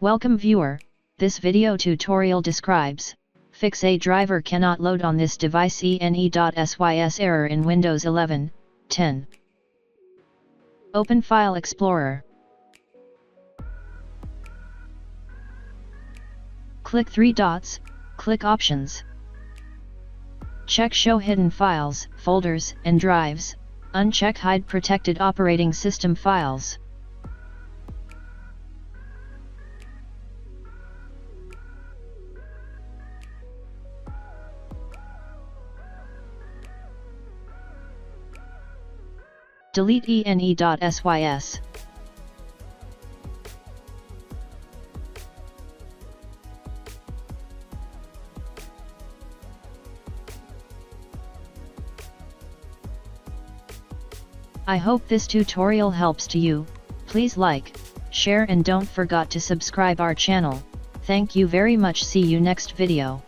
Welcome viewer, this video tutorial describes, fix a driver cannot load on this device ene.sys error in Windows 11, 10. Open File Explorer. Click three dots, click Options. Check Show Hidden Files, Folders, and Drives, uncheck Hide Protected Operating System Files. Delete ene.sys. I hope this tutorial helps to you. Please like, share and don't forget to subscribe our channel. Thank you very much. See you next video.